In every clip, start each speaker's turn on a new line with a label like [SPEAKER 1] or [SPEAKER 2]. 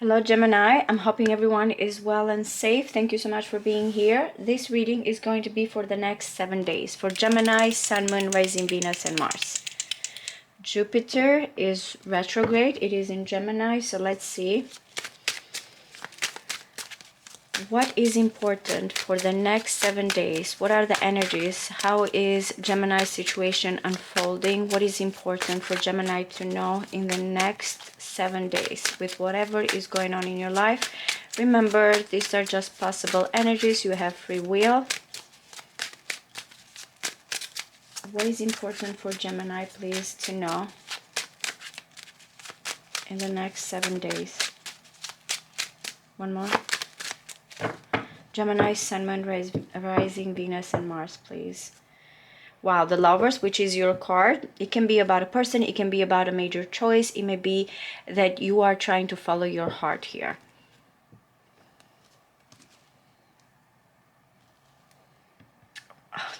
[SPEAKER 1] Hello Gemini, I'm hoping everyone is well and safe. Thank you so much for being here. This reading is going to be for the next 7 days for Gemini, Sun, Moon, Rising, Venus and Mars. Jupiter is retrograde, it is in Gemini, so let's see. What is important for the next 7 days? What are the energies? How is Gemini's situation unfolding? What is important for Gemini to know in the next 7 days with whatever is going on in your life? Remember, these are just possible energies. You have free will. What is important for Gemini, please, to know in the next 7 days? One more. Gemini, Sun, Moon, Rising, Venus, and Mars, please. Wow, the Lovers, which is your card. It can be about a person. It can be about a major choice. It may be that you are trying to follow your heart here.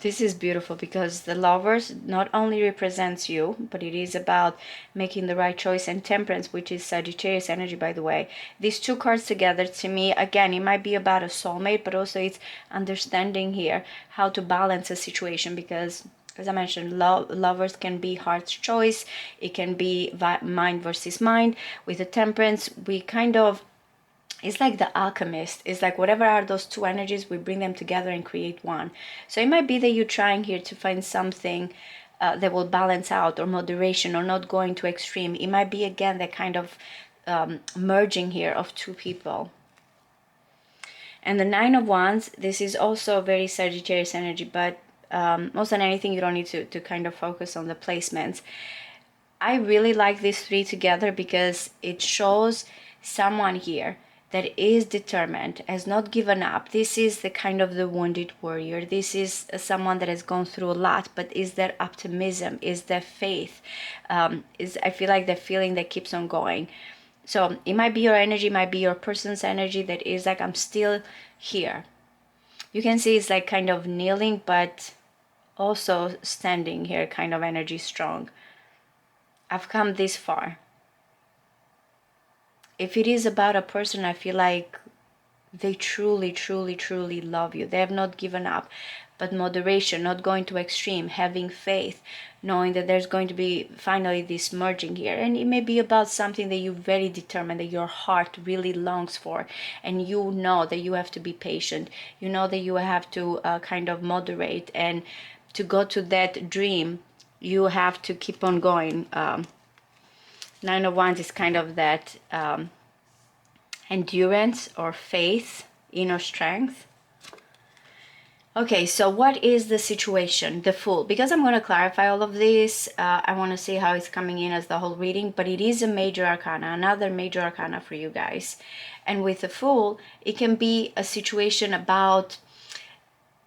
[SPEAKER 1] This is beautiful because the Lovers not only represents you, but it is about making the right choice, and Temperance, which is Sagittarius energy, by the way. These two cards together, to me, again, it might be about a soulmate, but also it's understanding here how to balance a situation, because as I mentioned, Lovers can be heart's choice. It can be mind versus mind. With the Temperance, we kind of, it's like the alchemist. It's like whatever are those two energies, we bring them together and create one. So it might be that you're trying here to find something that will balance out, or moderation, or not going to extreme. It might be, again, that kind of merging here of two people. And the Nine of Wands, this is also very Sagittarius energy, but more than anything, you don't need to kind of focus on the placements. I really like these three together because it shows someone here that is determined, has not given up. This is the kind of the wounded warrior. This is someone that has gone through a lot, but is there optimism? Is there faith? I feel like the feeling that keeps on going. So it might be your energy, might be your person's energy that is like, I'm still here. You can see it's like kind of kneeling, but also standing here, kind of energy strong. I've come this far. If it is about a person, I feel like they truly, truly, truly love you. They have not given up. But moderation, not going to extreme, having faith, knowing that there's going to be finally this merging here. And it may be about something that you're very determined, that your heart really longs for. And you know that you have to be patient. You know that you have to kind of moderate. And to go to that dream, you have to keep on going. Nine of Wands is kind of that endurance or faith, inner strength. Okay, so what is the situation? The Fool. Because I'm going to clarify all of this, I want to see how it's coming in as the whole reading, but it is a major arcana, another major arcana for you guys. And with the Fool, it can be a situation about,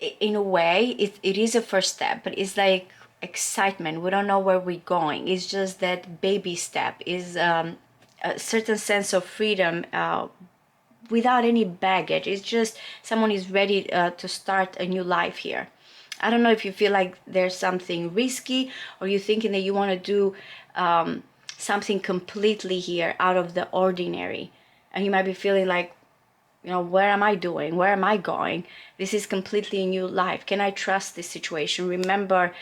[SPEAKER 1] in a way, it is a first step, but it's like excitement. We don't know where we're going. It's just that baby step is a certain sense of freedom without any baggage. It's just someone is ready to start a new life here. I don't know if you feel like there's something risky, or you're thinking that you want to do something completely here out of the ordinary, and you might be feeling like, you know, where am I doing? Where am I going? This is completely a new life. Can I trust this situation? Remember,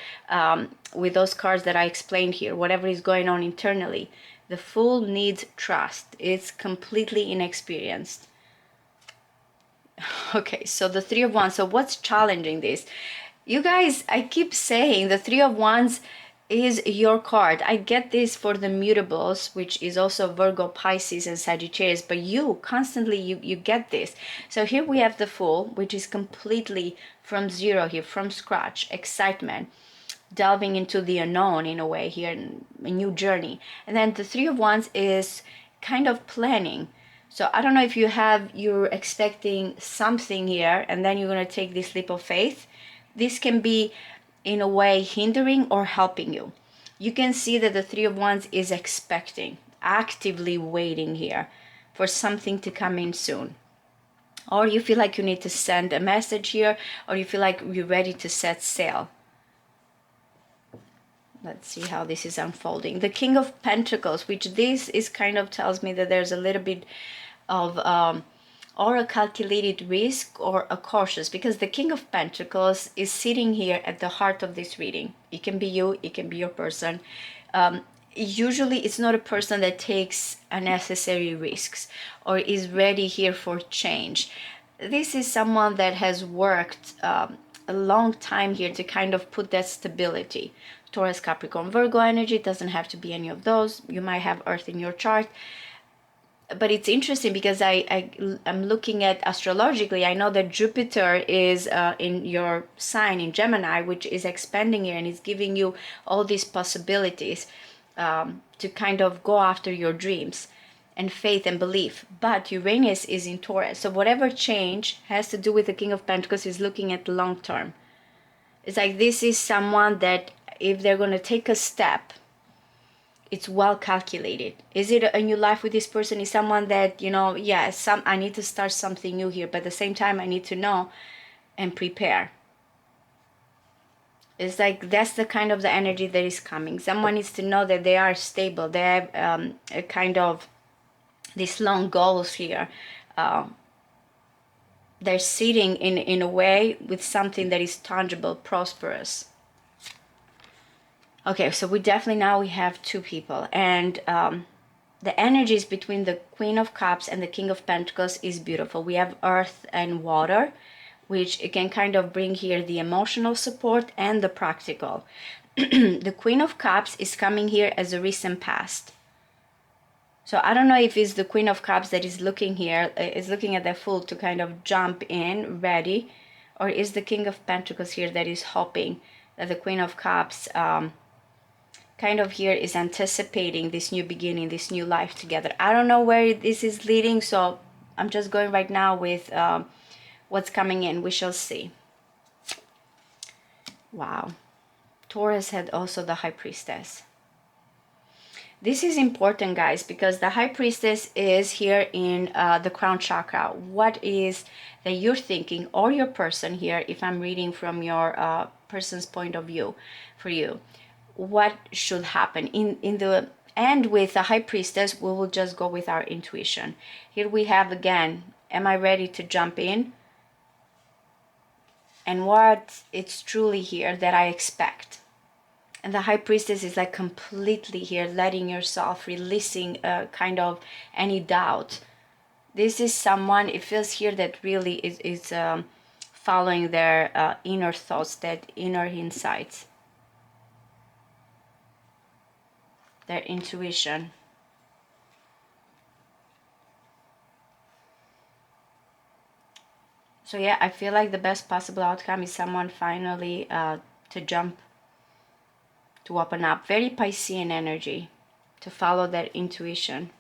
[SPEAKER 1] with those cards that I explained here, whatever is going on internally, the Fool needs trust. It's completely inexperienced. Okay, so the Three of Wands. So what's challenging this? You guys, I keep saying the Three of Wands is your card. I get this for the mutables, which is also Virgo, Pisces, and Sagittarius, but you constantly, you get this. So here we have the Fool, which is completely from zero here, from scratch, excitement, delving into the unknown in a way here, a new journey. And then the Three of Wands is kind of planning. So I don't know if you're expecting something here, and then you're going to take this leap of faith. This can be in a way hindering or helping you. You can see that the Three of Wands is expecting, actively waiting here for something to come in soon. Or you feel like you need to send a message here, or you feel like you're ready to set sail. Let's see how this is unfolding. The King of Pentacles, which this is kind of tells me that there's a little bit of or a calculated risk or a cautious, because the King of Pentacles is sitting here at the heart of this reading. It can be you, it can be your person. Usually it's not a person that takes unnecessary risks or is ready here for change. This is someone that has worked a long time here to kind of put that stability. Taurus, Capricorn, Virgo energy, doesn't have to be any of those. You might have Earth in your chart. But it's interesting because I'm looking at astrologically. I know that Jupiter is in your sign in Gemini, which is expanding here and is giving you all these possibilities to kind of go after your dreams and faith and belief. But Uranus is in Taurus, so whatever change has to do with the King of Pentacles is looking at the long term. It's like this is someone that if they're going to take a step, it's well calculated. Is it a new life with this person? Is someone that, you know, yeah, I need to start something new here, but at the same time I need to know and prepare. It's like that's the kind of the energy that is coming. Someone needs to know that they are stable. They have a kind of these long goals here. They're sitting in a way with something that is tangible, prosperous. Okay, so we definitely now we have two people, and the energies between the Queen of Cups and the King of Pentacles is beautiful. We have earth and water, which it can kind of bring here the emotional support and the practical. The Queen of Cups is coming here as a recent past. So I don't know if it's the Queen of Cups that is looking here, is looking at the Fool to kind of jump in, ready, or is the King of Pentacles here that is hoping that the Queen of Cups kind of here is anticipating this new beginning, this new life together. I don't know where this is leading, so I'm just going right now with what's coming in. We shall see. Wow. Taurus had also the High Priestess. This is important, guys, because the High Priestess is here in the crown chakra. What is that you're thinking, or your person here, if I'm reading from your person's point of view for you, what should happen in the end with the High Priestess? We will just go with our intuition. Here we have again, am I ready to jump in? And what it's truly here that I expect. And the High Priestess is like completely here, letting yourself, releasing kind of any doubt. This is someone, it feels here that really is following their inner thoughts, that inner insights, their intuition. So yeah, I feel like the best possible outcome is someone finally to jump, to open up. Very Piscean energy, to follow that intuition.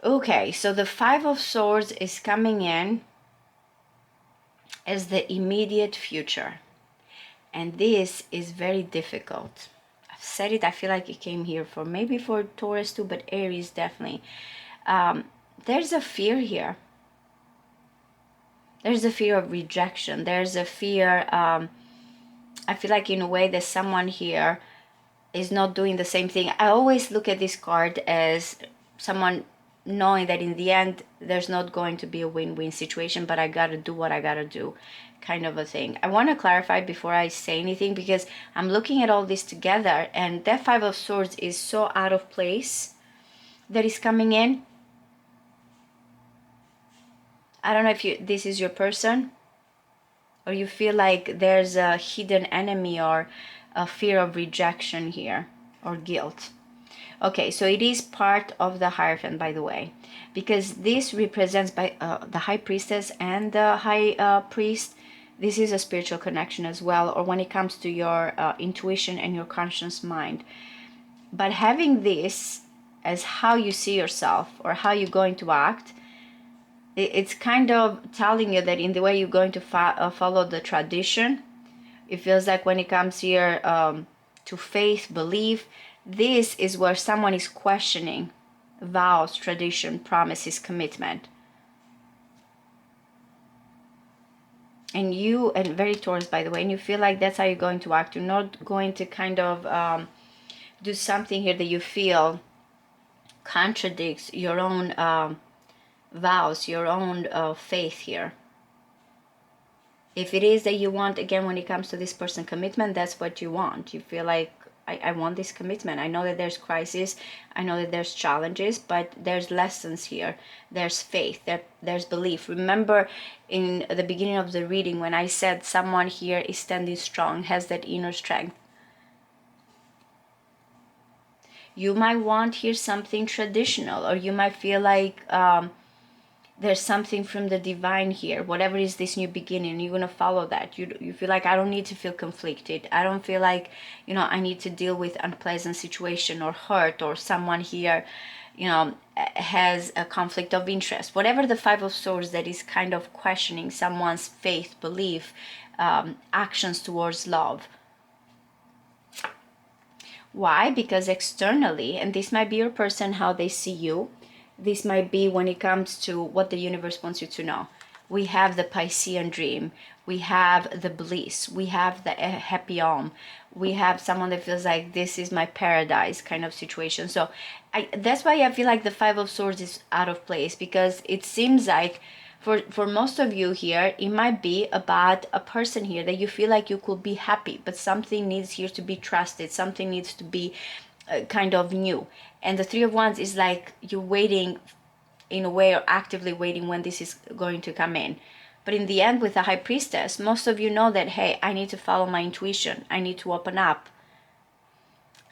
[SPEAKER 1] Okay, so the Five of Swords is coming in as the immediate future. And this is very difficult. I've said it, I feel like it came here for maybe for Taurus too, but Aries definitely. There's a fear here. There's a fear of rejection. There's a fear, I feel like in a way that someone here is not doing the same thing. I always look at this card as someone knowing that in the end, there's not going to be a win-win situation, but I gotta do what I gotta do, kind of a thing. I want to clarify before I say anything, because I'm looking at all this together, and that Five of Swords is so out of place that is coming in. I don't know if this is your person, or you feel like there's a hidden enemy or a fear of rejection here, or guilt. Okay, so it is part of the Hierophant, by the way, because this represents by the High Priestess and the High Priest. This is a spiritual connection as well, or when it comes to your intuition and your conscious mind. But having this as how you see yourself or how you're going to act, it's kind of telling you that in the way you're going to follow the tradition. It feels like when it comes here to faith, belief, this is where someone is questioning vows, tradition, promises, commitment. And you, and very Taurus, by the way, and you feel like that's how you're going to act. You're not going to kind of do something here that you feel contradicts your own vows, your own faith here. If it is that you want, again, when it comes to this person commitment, that's what you want. You feel like, I want this commitment. I know that there's crisis. I know that there's challenges, but there's lessons here. There's faith. There's belief. Remember in the beginning of the reading when I said someone here is standing strong, has that inner strength. You might want here something traditional, or you might feel like there's something from the divine here. Whatever is this new beginning, you're gonna follow that. You feel like, I don't need to feel conflicted. I don't feel like, I need to deal with unpleasant situation or hurt, or someone here, has a conflict of interest. Whatever the Five of Swords that is kind of questioning someone's faith, belief, actions towards love. Why? Because externally, and this might be your person, how they see you. This might be when it comes to what the universe wants you to know. We have the Piscean dream. We have the bliss. We have the happy home. We have someone that feels like this is my paradise kind of situation. So that's why I feel like the Five of Swords is out of place, because it seems like for most of you here, it might be about a person here that you feel like you could be happy, but something needs here to be trusted. Something needs to be kind of new. And the Three of Wands is like you're waiting in a way, or actively waiting when this is going to come in. But in the end, with the High Priestess, most of you know that, hey, I need to follow my intuition. I need to open up.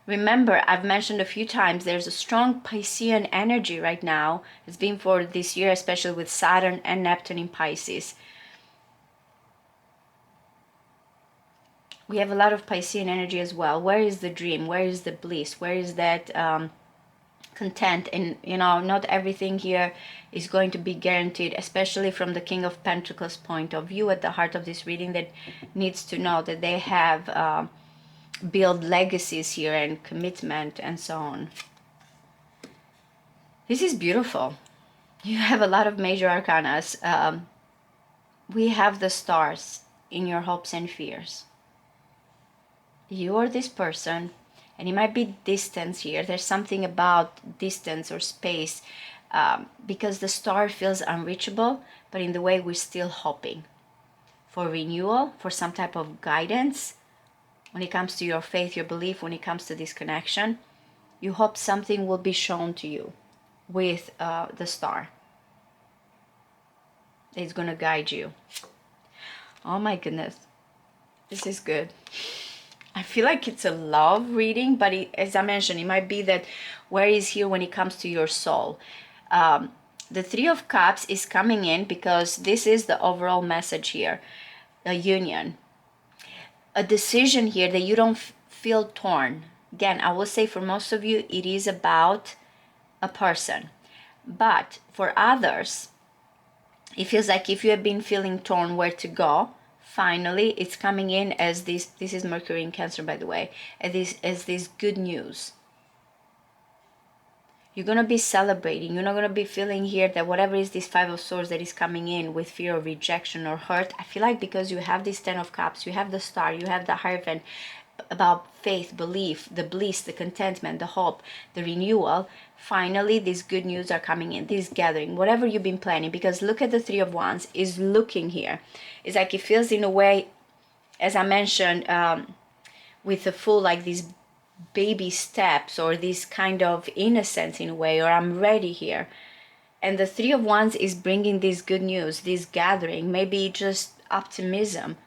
[SPEAKER 1] Remember, I've mentioned a few times, there's a strong Piscean energy right now. It's been for this year, especially with Saturn and Neptune in Pisces. We have a lot of Piscean energy as well. Where is the dream? Where is the bliss? Where is that content? And not everything here is going to be guaranteed, especially from the King of Pentacles point of view, at the heart of this reading, that needs to know that they have build legacies here and commitment and so on. This is beautiful. You have a lot of major arcanas. We have the stars in your hopes and fears. You or this person, and it might be distance here. There's something about distance or space, because the star feels unreachable, but in the way we're still hoping for renewal, for some type of guidance. When it comes to your faith, your belief, when it comes to this connection, you hope something will be shown to you with the star. It's going to guide you. Oh my goodness. This is good. I feel like it's a love reading, but as I mentioned, it might be that where is here when it comes to your soul. The Three of Cups is coming in because this is the overall message here. A union. A decision here that you don't feel torn. Again, I will say for most of you, it is about a person. But for others, it feels like if you have been feeling torn where to go, finally it's coming in as this is Mercury in Cancer, by the way, as this good news. You're going to be celebrating. You're not going to be feeling here that whatever is this Five of Swords that is coming in with fear of rejection or hurt. I feel like because you have this Ten of Cups, you have the Star, you have the Hierophant, about faith, belief, the bliss, the contentment, the hope, the renewal. Finally, these good news are coming in, this gathering, whatever you've been planning. Because look at the Three of Wands is looking here. It's like it feels in a way, as I mentioned, with the Fool, like these baby steps or this kind of innocence in a way, or I'm ready here. And the Three of Wands is bringing this good news, this gathering, maybe just optimism.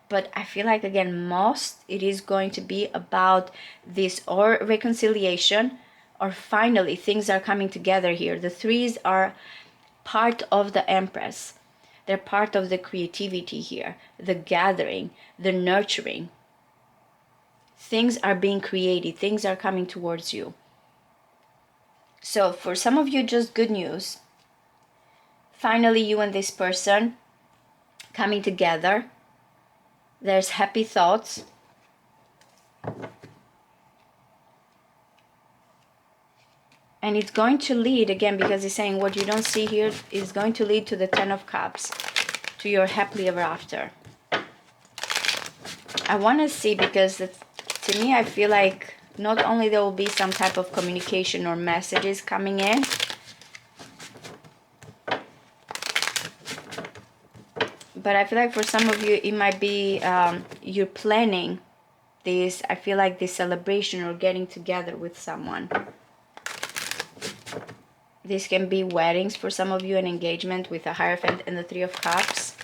[SPEAKER 1] But I feel like, again, most it is going to be about this, or reconciliation, or finally things are coming together here. The threes are part of the Empress. They're part of the creativity here, the gathering, the nurturing. Things are being created. Things are coming towards you. So for some of you, just good news. Finally, you and this person coming together. There's happy thoughts. And it's going to lead, again, because it's saying what you don't see here is going to lead to the Ten of Cups, to your happily ever after. I want to see, because to me, I feel like not only there will be some type of communication or messages coming in, But I feel like for some of you, it might be you're planning this, I feel like this celebration or getting together with someone. This can be weddings for some of you, an engagement with a Hierophant and the Three of Cups.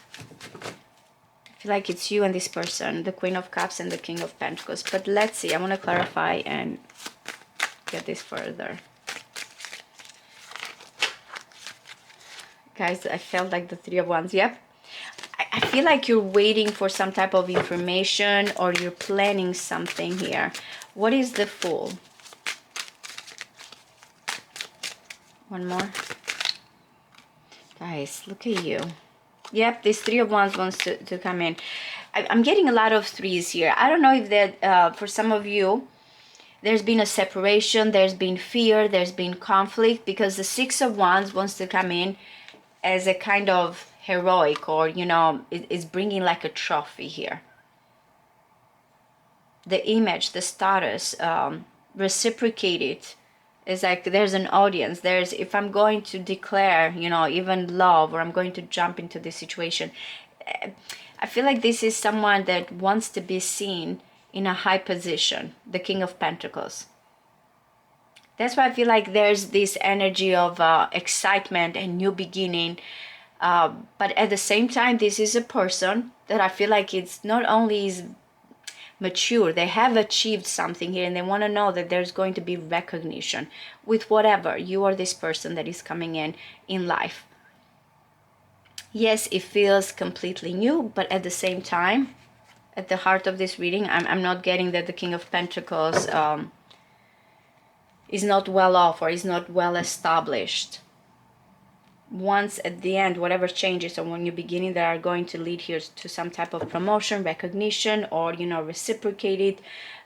[SPEAKER 1] I feel like it's you and this person, the Queen of Cups and the King of Pentacles. But let's see, I want to clarify and get this further. Guys, I felt like the Three of Wands. Yep. I feel like you're waiting for some type of information or you're planning something here. What is the Fool? One more. Guys, look at you. Yep, this Three of Wands wants to come in. I'm getting a lot of threes here. I don't know if that, for some of you, there's been a separation, there's been fear, there's been conflict, because the Six of Wands wants to come in as a kind of heroic, or, you know, it's bringing like a trophy here. The image, the status, reciprocated. It's like there's an audience. There's, if I'm going to declare, you know, even love, or I'm going to jump into this situation, I feel like this is someone that wants to be seen in a high position, the King of Pentacles. That's why I feel like there's this energy of excitement and new beginning. But at the same time, this is a person that I feel like it's not only is mature, they have achieved something here, and they want to know that there's going to be recognition with whatever you or this person that is coming in life. Yes, it feels completely new, but at the same time, at the heart of this reading, I'm not getting that the King of Pentacles is not well off or is not well established. Once at the end, whatever changes or when you're beginning, that are going to lead here to some type of promotion, recognition, or, you know, reciprocated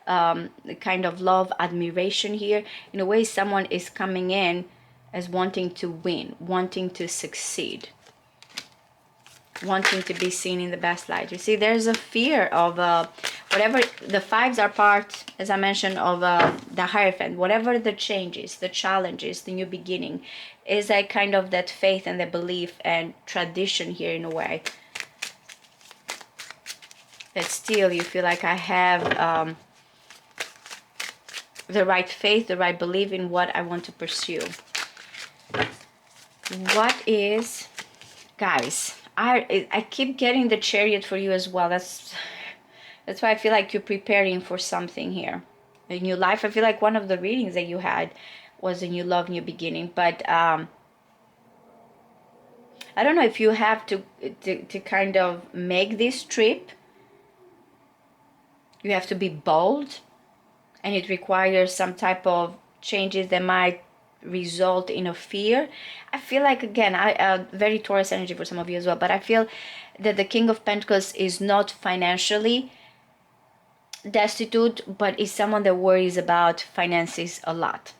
[SPEAKER 1] kind of love, admiration here. In a way, someone is coming in as wanting to win, wanting to succeed, wanting to be seen in the best light. You see, there's a fear of whatever. The fives are part, as I mentioned, of the Hierophant. Whatever the changes, the challenges, the new beginning, is a kind of that faith and the belief and tradition here, in a way that still you feel like I have the right faith, the right belief in what I want to pursue. What is, guys, I keep getting the Chariot for you as well. That's why I feel like you're preparing for something here, a new life. I feel like one of the readings that you had was a new love, new beginning. But I don't know if you have to kind of make this trip. You have to be bold, and it requires some type of changes that might result in a fear. I feel like, again, I very Taurus energy for some of you as well, but I feel that the King of Pentacles is not financially destitute, but is someone that worries about finances a lot,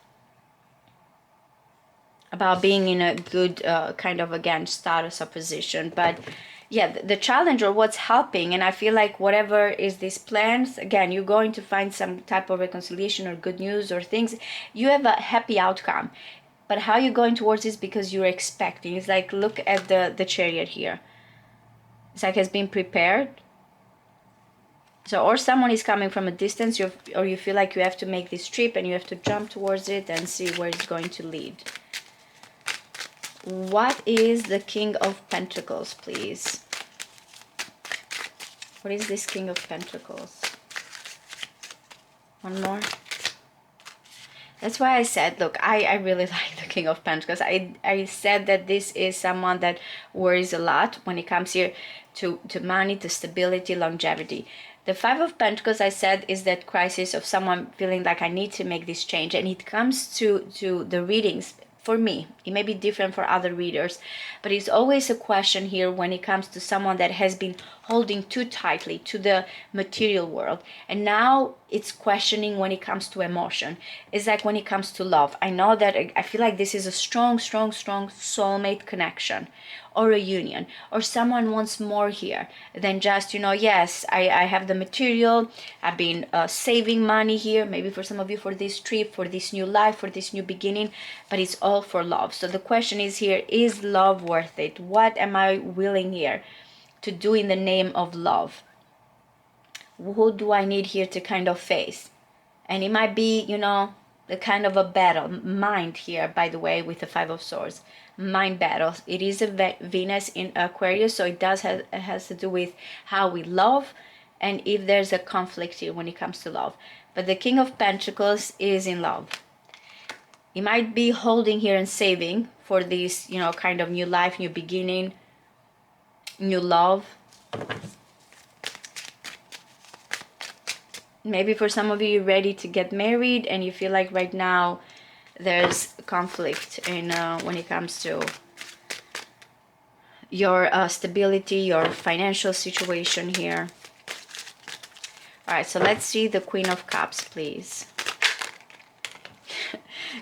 [SPEAKER 1] about being in a good kind of, again, status or position. But yeah, the challenge or what's helping, and I feel like whatever is these plans, again, you're going to find some type of reconciliation or good news or things. You have a happy outcome, but how you're going towards this, because you're expecting. It's like, look at the Chariot here. It's like has been prepared. So, or someone is coming from a distance, or you feel like you have to make this trip and you have to jump towards it and see where it's going to lead. What is the King of Pentacles, please? What is this King of Pentacles? One more. That's why I said, look, I really like the King of Pentacles. I said that this is someone that worries a lot when it comes here to money, to stability, longevity. The Five of Pentacles, I said, is that crisis of someone feeling like I need to make this change. And it comes to the readings. For me, it may be different for other readers, but it's always a question here when it comes to someone that has been holding too tightly to the material world, and now it's questioning when it comes to emotion. It's like when it comes to love. I know that I feel like this is a strong soulmate connection, or a union, or someone wants more here than just, you know, yes, I have the material, I've been saving money here, maybe for some of you, for this trip, for this new life, for this new beginning, but it's all for love. So the question is here, is love worth it? What am I willing here to do in the name of love? Who do I need here to kind of face? And it might be, you know, the kind of a battle, mind here, by the way, with the Five of Swords, mind battles. It is a Venus in Aquarius, so it has to do with how we love, and if there's a conflict here when it comes to love. But the King of Pentacles is in love. He might be holding here and saving for this, you know, kind of new life, new beginning, new love. Maybe for some of you, you're ready to get married and you feel like right now there's conflict in when it comes to your stability, your financial situation here. All right, so let's see the Queen of Cups, please.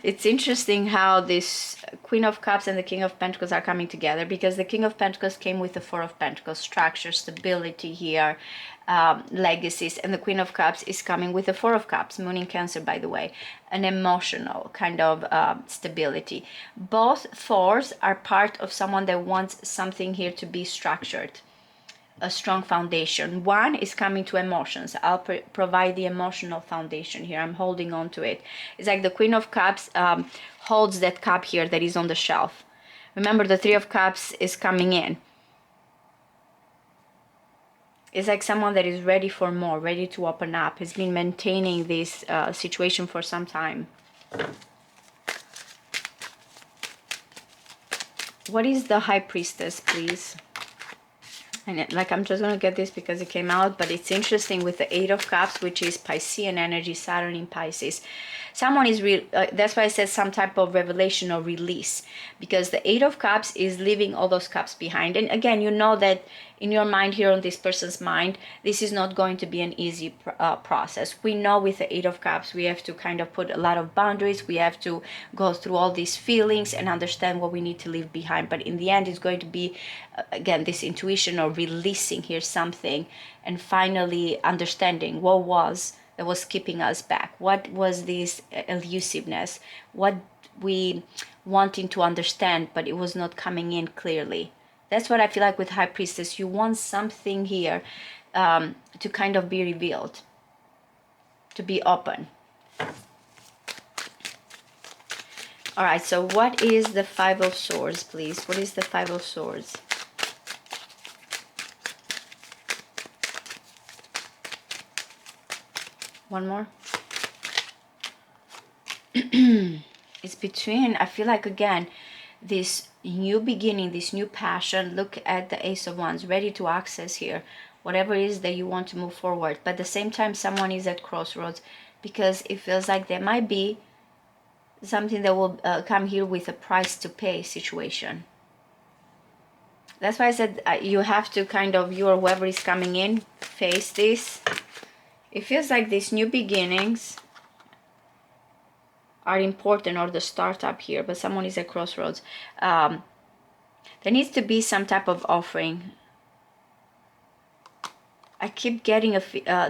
[SPEAKER 1] It's interesting how this Queen of Cups and the King of Pentacles are coming together, because the King of Pentacles came with the Four of Pentacles, structure, stability here, legacies, and the Queen of Cups is coming with the Four of Cups, Moon in Cancer, by the way, an emotional kind of stability. Both fours are part of someone that wants something here to be structured, a strong foundation. One is coming to emotions. I'll provide the emotional foundation here. I'm holding on to it. It's like the Queen of Cups holds that cup here that is on the shelf. Remember, the Three of Cups is coming in. It's like someone that is ready for more, ready to open up, has been maintaining this situation for some time. What is the High Priestess, please? And like, I'm just gonna get this because it came out, but it's interesting with the Eight of Cups, which is Piscean energy, Saturn in Pisces. Someone is that's why I said some type of revelation or release, because the Eight of Cups is leaving all those cups behind. And again, you know that in your mind here, on this person's mind, this is not going to be an easy process. We know with the Eight of Cups, we have to kind of put a lot of boundaries. We have to go through all these feelings and understand what we need to leave behind. But in the end, it's going to be, again, this intuition or releasing here something and finally understanding what was that was keeping us back. What was this elusiveness? What we wanting to understand, but it was not coming in clearly. That's what I feel like with High Priestess. You want something here to kind of be revealed, to be open. All right, so what is the Five of Swords, please? What is the Five of Swords? One more. It's between, I feel like, again, this new beginning, this new passion. Look at the Ace of Wands, ready to access here whatever it is that you want to move forward. But at the same time, someone is at crossroads, because it feels like there might be something that will come here with a price to pay situation. That's why I said you have to kind of, you or whoever is coming in, face this. It feels like these new beginnings are important, or the startup here, but someone is at crossroads. There needs to be some type of offering. I keep getting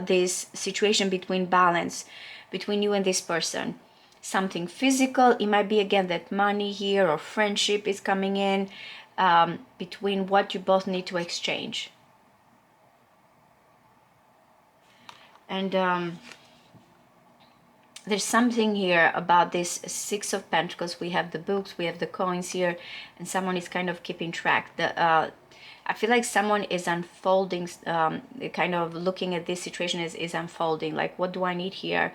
[SPEAKER 1] this situation between balance, between you and this person. Something physical, it might be again that money here, or friendship is coming in, between what you both need to exchange. And there's something here about this Six of Pentacles. We have the books, we have the coins here, and someone is kind of keeping track. I feel like someone is unfolding, kind of looking at this situation is unfolding. Like, what do I need here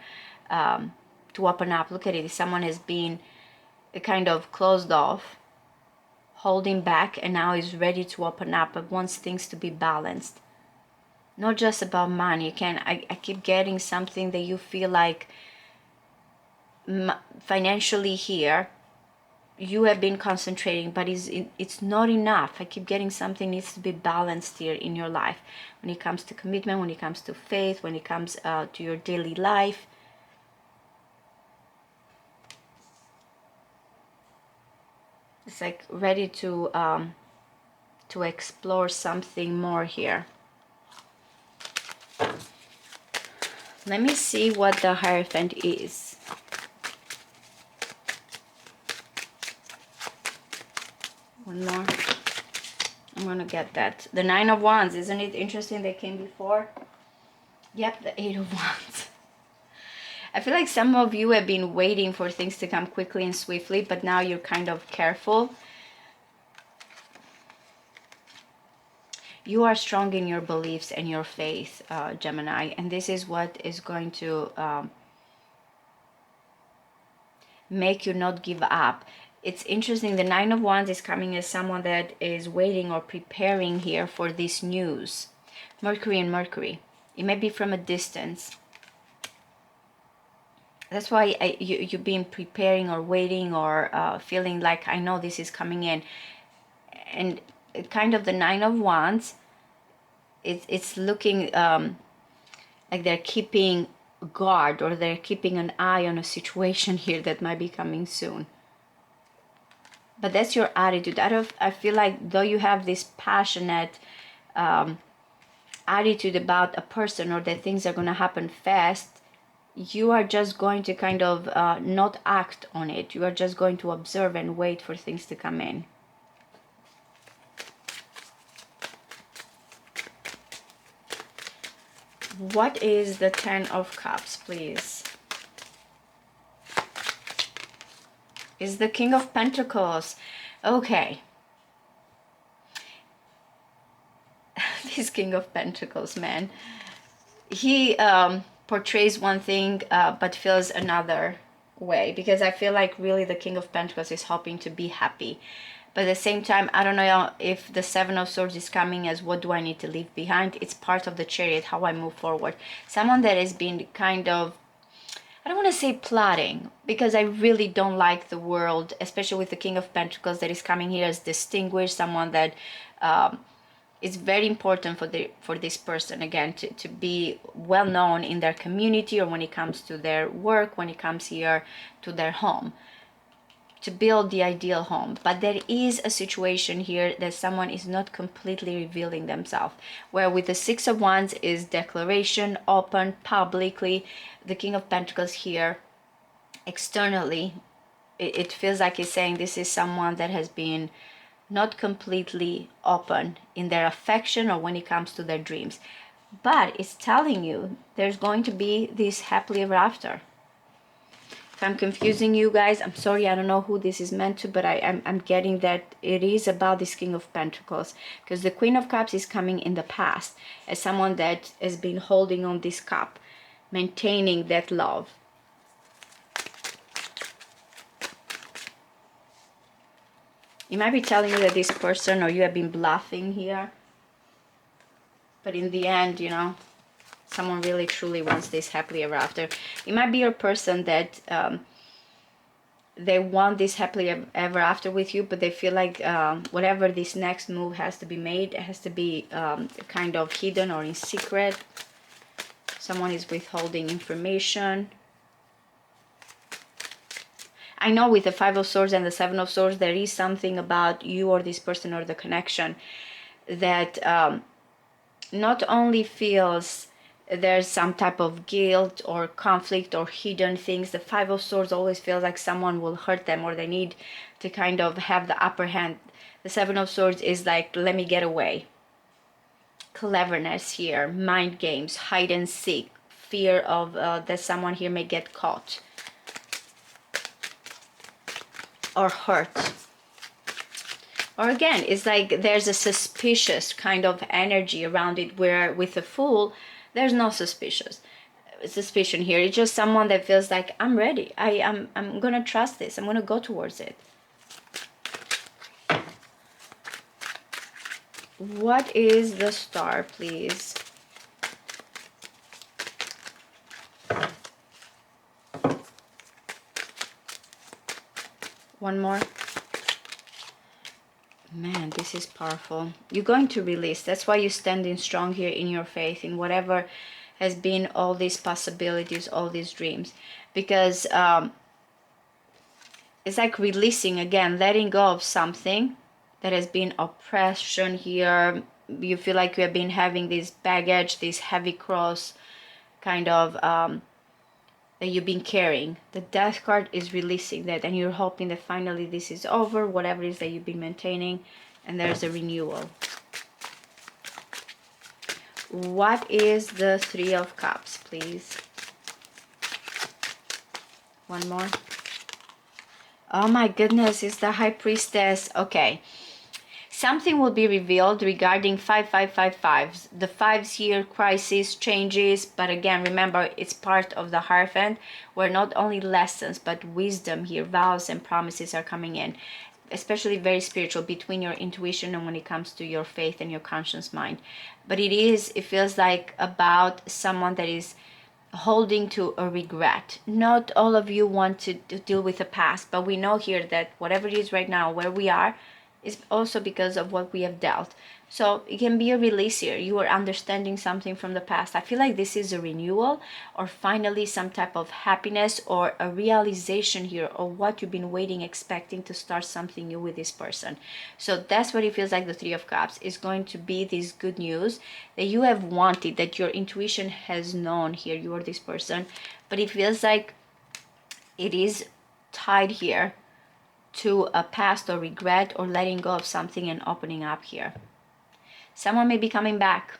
[SPEAKER 1] to open up? Look at it. Someone has been kind of closed off, holding back, and now is ready to open up, but wants things to be balanced. Not just about money. Again, I keep getting something that you feel like financially here you have been concentrating, but it's not enough. I keep getting something needs to be balanced here in your life, when it comes to commitment, when it comes to faith, when it comes to your daily life. It's like ready to explore something more here. Let me see what the Hierophant is. One more. I'm gonna get that. The Nine of Wands, isn't it interesting? They came before. Yep, the Eight of Wands. I feel like some of you have been waiting for things to come quickly and swiftly, but now you're kind of careful. You are strong in your beliefs and your faith, Gemini, and this is what is going to make you not give up. It's interesting, the Nine of Wands is coming as someone that is waiting or preparing here for this news. Mercury and Mercury. It may be from a distance. That's why you've been preparing or waiting or feeling like, I know this is coming in. And kind of the Nine of Wands, it's looking like they're keeping guard, or they're keeping an eye on a situation here that might be coming soon. But that's your attitude. I feel like though you have this passionate attitude about a person, or that things are going to happen fast, you are just going to kind of not act on it. You are just going to observe and wait for things to come in. What is the Ten of Cups, please? Is the King of Pentacles. Okay. This King of Pentacles, man. He portrays one thing but feels another way, because I feel like really the King of Pentacles is hoping to be happy, but at the same time, I don't know if the Seven of Swords is coming as what do I need to leave behind. It's part of the Chariot, how I move forward. Someone that has been kind of, I don't want to say plotting, because I really don't like the world, especially with the King of Pentacles that is coming here as distinguished, someone that it's very important for this person, again, to be well known in their community, or when it comes to their work, when it comes here to their home, to build the ideal home. But there is a situation here that someone is not completely revealing themselves, where with the Six of Wands is declaration, open, publicly. The King of Pentacles here, externally, it feels like he's saying this is someone that has been not completely open in their affection or when it comes to their dreams, but it's telling you there's going to be this happily ever after. If I'm confusing you guys, I'm sorry, I don't know who this is meant to, but I'm getting that it is about this King of Pentacles, because the Queen of Cups is coming in the past as someone that has been holding on this cup, maintaining that love. It might be telling you that this person, or you have been bluffing here. But in the end, you know, someone really truly wants this happily ever after. It might be your person that they want this happily ever after with you, but they feel like whatever this next move has to be made, it has to be kind of hidden or in secret. Someone is withholding information. I know with the Five of Swords and the Seven of Swords, there is something about you or this person or the connection that not only feels there's some type of guilt or conflict or hidden things. The Five of Swords always feels like someone will hurt them, or they need to kind of have the upper hand. The Seven of Swords is like, let me get away. Cleverness here, mind games, hide and seek, fear of that someone here may get caught or hurt. Or again, it's like there's a suspicious kind of energy around it, where with the Fool, there's no suspicion here. It's just someone that feels like, I'm ready. I'm gonna trust this. I'm gonna go towards it. What is the Star, please? One more. Man, this is powerful. You're going to release. That's why you're standing strong here in your faith, in whatever has been all these possibilities, all these dreams. Because it's like releasing again, letting go of something that has been oppression here. You feel like you have been having this baggage, this heavy cross kind of that you've been carrying. The Death card is releasing that, and you're hoping that finally this is over, whatever it is that you've been maintaining. And there's a renewal. What is the Three of Cups, please? One more. Oh my goodness, it's the High Priestess. Okay. Something will be revealed regarding 5555. The 5s here, crisis, changes. But again, remember, it's part of the Hierophant, where not only lessons, but wisdom here, vows and promises are coming in. Especially very spiritual, between your intuition and when it comes to your faith and your conscious mind. But it feels like about someone that is holding to a regret. Not all of you want to deal with the past, but we know here that whatever it is right now, where we are, is also because of what we have dealt. So it can be a release here. You are understanding something from the past. I feel like this is a renewal, or finally some type of happiness, or a realization here of what you've been waiting, expecting to start something new with this person. So that's what it feels like. The Three of Cups is going to be this good news that you have wanted, that your intuition has known here. You are this person, but it feels like it is tied here to a past or regret, or letting go of something and opening up here. Someone may be coming back.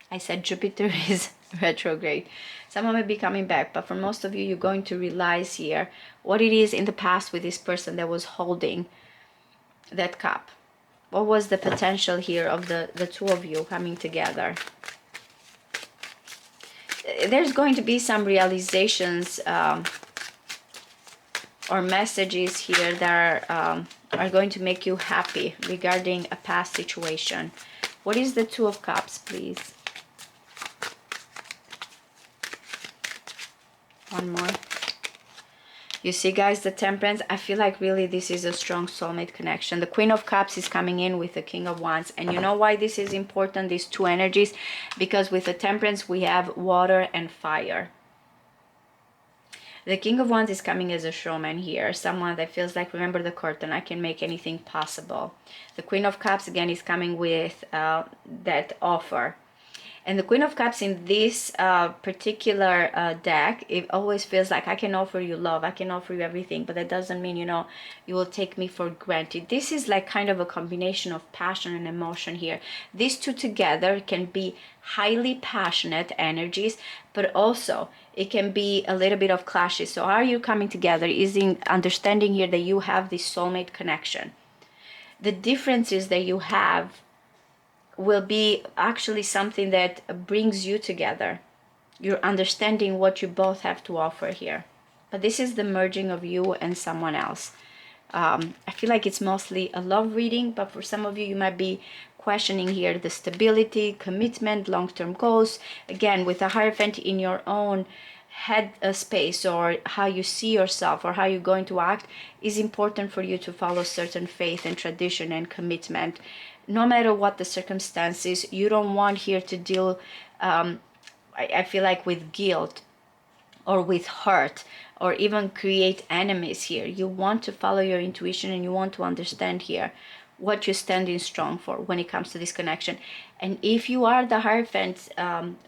[SPEAKER 1] I said Jupiter is retrograde. Someone may be coming back, but for most of you, you're going to realize here what it is in the past with this person that was holding that cup. What was the potential here of the two of you coming together? There's going to be some realizations or messages here that are going to make you happy regarding a past situation. What is the Two of Cups, please? One more. You see, guys, the Temperance, I feel like really this is a strong soulmate connection. The Queen of Cups is coming in with the King of Wands. And you know why this is important, these two energies? Because with the Temperance, we have water and fire. The King of Wands is coming as a showman here, someone that feels like, remember the curtain, I can make anything possible. The Queen of Cups, again, is coming with that offer. And the Queen of Cups in this particular deck, it always feels like I can offer you love, I can offer you everything, but that doesn't mean, you know, you will take me for granted. This is like kind of a combination of passion and emotion here. These two together can be highly passionate energies, but also it can be a little bit of clashes. So how are you coming together is in understanding here that you have this soulmate connection. The differences that you have will be actually something that brings you together. You're understanding what you both have to offer here. But this is the merging of you and someone else. I feel like it's mostly a love reading, but for some of you, you might be questioning here the stability, commitment, long-term goals. Again, with a Hierophant in your own head space, or how you see yourself or how you're going to act, is important for you to follow certain faith and tradition and commitment. No matter what the circumstances, you don't want here to deal, I feel like, with guilt or with hurt, or even create enemies here. You want to follow your intuition, and you want to understand here what you're standing strong for when it comes to this connection. And if you are the Hierophant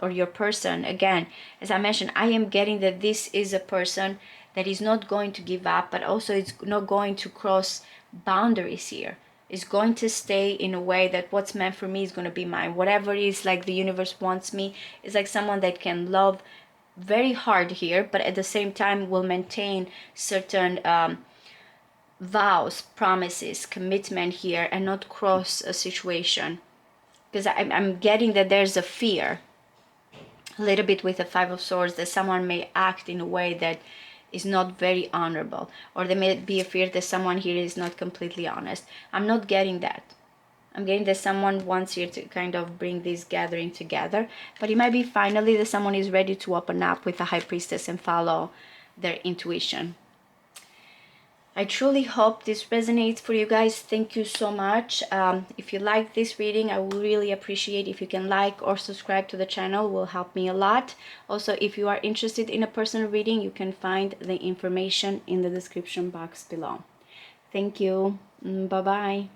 [SPEAKER 1] or your person, again, as I mentioned, I am getting that this is a person that is not going to give up, but also it's not going to cross boundaries here. Is going to stay in a way that what's meant for me is going to be mine. Whatever is like the universe wants me, is like someone that can love very hard here, but at the same time will maintain certain vows, promises, commitment here, and not cross a situation. Because I'm getting that there's a fear a little bit with the Five of Swords, that someone may act in a way that is not very honorable, or there may be a fear that someone here is not completely honest. I'm not getting that. I'm getting that someone wants here to kind of bring this gathering together, but it might be finally that someone is ready to open up with the High Priestess and follow their intuition. I truly hope this resonates for you guys. Thank you so much. If you like this reading, I would really appreciate if you can like or subscribe to the channel. It will help me a lot. Also, if you are interested in a personal reading, you can find the information in the description box below. Thank you. Bye-bye.